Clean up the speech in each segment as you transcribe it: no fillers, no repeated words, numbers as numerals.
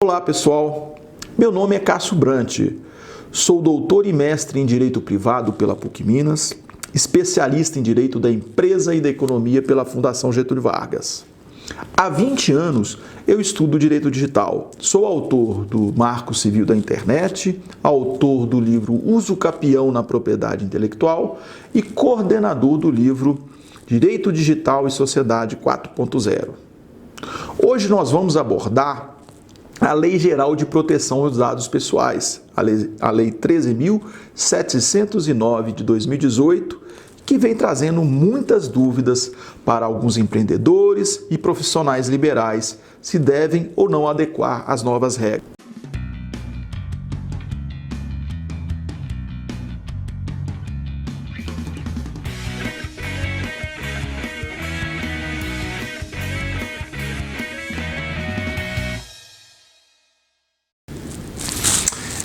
Olá pessoal, meu nome é Cássio Brant, sou doutor e mestre em Direito Privado pela PUC Minas, especialista em Direito da Empresa e da Economia pela Fundação Getúlio Vargas. Há 20 anos eu estudo Direito Digital, sou autor do Marco Civil da Internet, autor do livro Uso Capião na Propriedade Intelectual e coordenador do livro Direito Digital e Sociedade 4.0. Hoje nós vamos abordar a Lei Geral de Proteção aos Dados Pessoais, a Lei 13.709 de 2018, que vem trazendo muitas dúvidas para alguns empreendedores e profissionais liberais se devem ou não adequar às novas regras.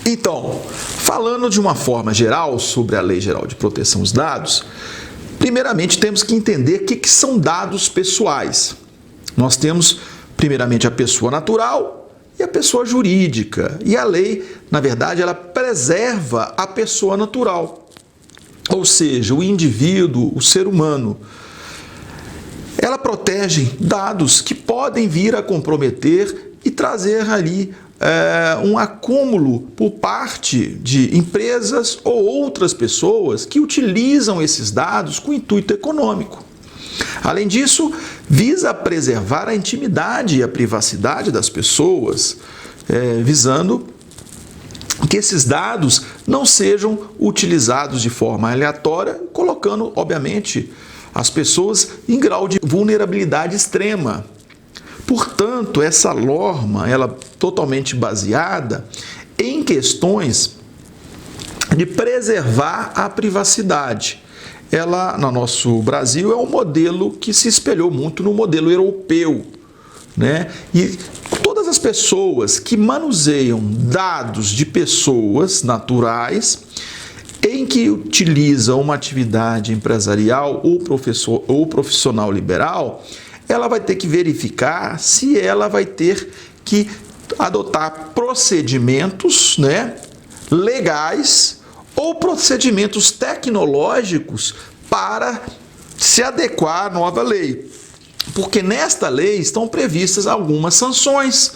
Então, falando de uma forma geral sobre a Lei Geral de Proteção aos Dados, primeiramente temos que entender o que são dados pessoais. Nós temos, primeiramente, a pessoa natural e a pessoa jurídica. E a lei, na verdade, ela preserva a pessoa natural, ou seja, o indivíduo, o ser humano. Ela protege dados que podem vir a comprometer e trazer ali um acúmulo por parte de empresas ou outras pessoas que utilizam esses dados com intuito econômico. Além disso, visa preservar a intimidade e a privacidade das pessoas, visando que esses dados não sejam utilizados de forma aleatória, colocando, obviamente, as pessoas em grau de vulnerabilidade extrema. Portanto, essa norma, ela é totalmente baseada em questões de preservar a privacidade. Ela, no nosso Brasil, é um modelo que se espelhou muito no modelo europeu, né? E todas as pessoas que manuseiam dados de pessoas naturais em que utilizam uma atividade empresarial ou profissional liberal, ela vai ter que verificar se ela vai ter que adotar procedimentos, legais ou procedimentos tecnológicos para se adequar à nova lei. Porque nesta lei estão previstas algumas sanções,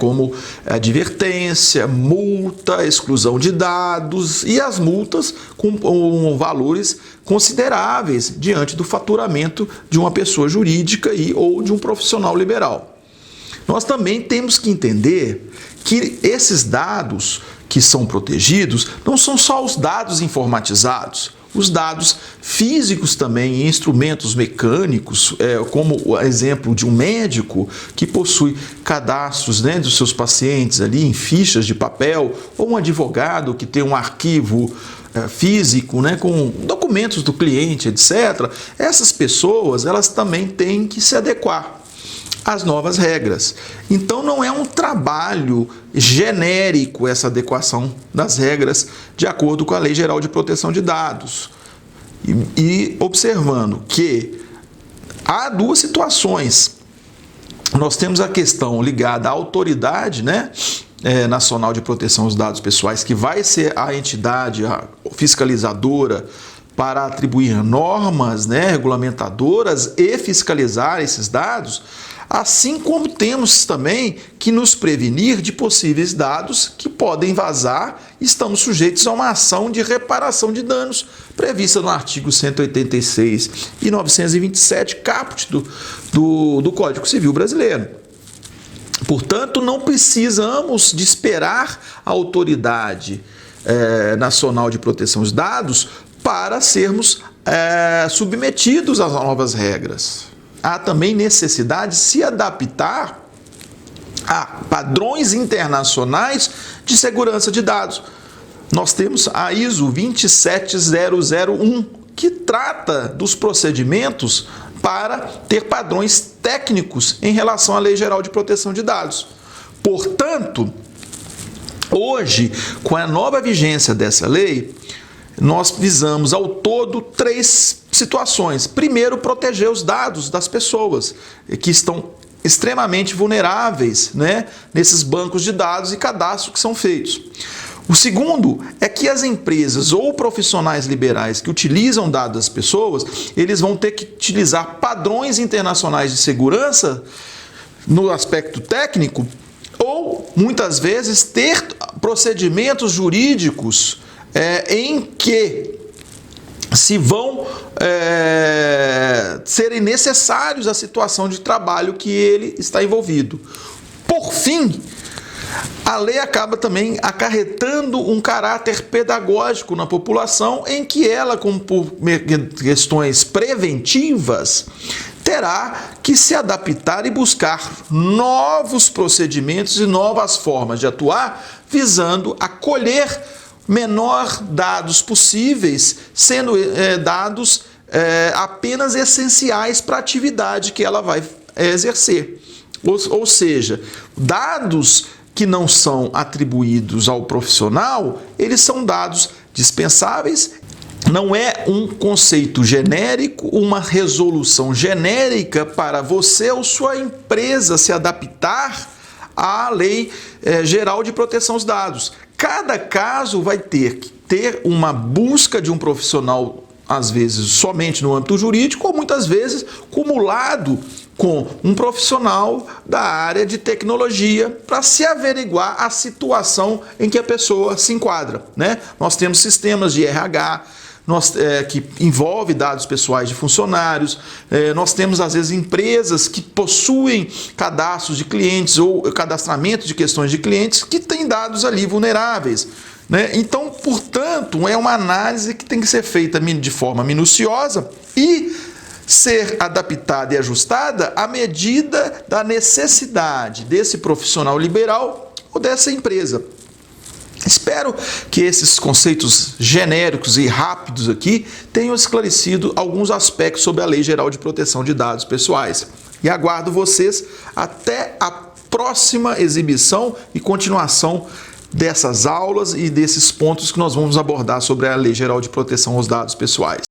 como advertência, multa, exclusão de dados e as multas com valores consideráveis diante do faturamento de uma pessoa jurídica ou de um profissional liberal. Nós também temos que entender que esses dados que são protegidos não são só os dados informatizados. Os dados físicos também, instrumentos mecânicos, como o exemplo de um médico que possui cadastros dos seus pacientes ali em fichas de papel, ou um advogado que tem um arquivo físico, com documentos do cliente, etc. Essas pessoas, elas também têm que se adequar às novas regras. Então não é um trabalho genérico essa adequação das regras de acordo com a Lei Geral de Proteção de Dados. E observando que há duas situações. Nós temos a questão ligada à autoridade, Nacional de Proteção aos Dados Pessoais, que vai ser a entidade fiscalizadora para atribuir normas, regulamentadoras e fiscalizar esses dados, assim como temos também que nos prevenir de possíveis dados que podem vazar e estamos sujeitos a uma ação de reparação de danos prevista no artigo 186 e 927, caput do Código Civil Brasileiro. Portanto, não precisamos de esperar a autoridade nacional de proteção dos dados para sermos submetidos às novas regras. Há também necessidade de se adaptar a padrões internacionais de segurança de dados. Nós temos a ISO 27001, que trata dos procedimentos para ter padrões técnicos em relação à Lei Geral de Proteção de Dados. Portanto, hoje, com a nova vigência dessa lei, nós visamos ao todo 3 situações. Primeiro, proteger os dados das pessoas que estão extremamente vulneráveis, né, nesses bancos de dados e cadastros que são feitos. O segundo é que as empresas ou profissionais liberais que utilizam dados das pessoas, eles vão ter que utilizar padrões internacionais de segurança no aspecto técnico, ou muitas vezes ter procedimentos jurídicos em que se vão serem necessários à situação de trabalho que ele está envolvido. Por fim, a lei acaba também acarretando um caráter pedagógico na população, em que ela, como por questões preventivas, terá que se adaptar e buscar novos procedimentos e novas formas de atuar, visando acolher menor dados possíveis, sendo dados apenas essenciais para a atividade que ela vai exercer. Ou seja, dados que não são atribuídos ao profissional, eles são dados dispensáveis. Não é um conceito genérico, uma resolução genérica para você ou sua empresa se adaptar à Lei Geral de Proteção aos Dados. Cada caso vai ter que ter uma busca de um profissional, às vezes somente no âmbito jurídico, ou muitas vezes cumulado com um profissional da área de tecnologia para se averiguar a situação em que a pessoa se enquadra, né? Nós temos sistemas de RH, que envolve dados pessoais de funcionários, nós temos às vezes empresas que possuem cadastros de clientes ou cadastramento de questões de clientes que têm dados ali vulneráveis, né? Então, portanto, é uma análise que tem que ser feita de forma minuciosa e ser adaptada e ajustada à medida da necessidade desse profissional liberal ou dessa empresa. Espero que esses conceitos genéricos e rápidos aqui tenham esclarecido alguns aspectos sobre a Lei Geral de Proteção de Dados Pessoais. E aguardo vocês até a próxima exibição e continuação dessas aulas e desses pontos que nós vamos abordar sobre a Lei Geral de Proteção aos Dados Pessoais.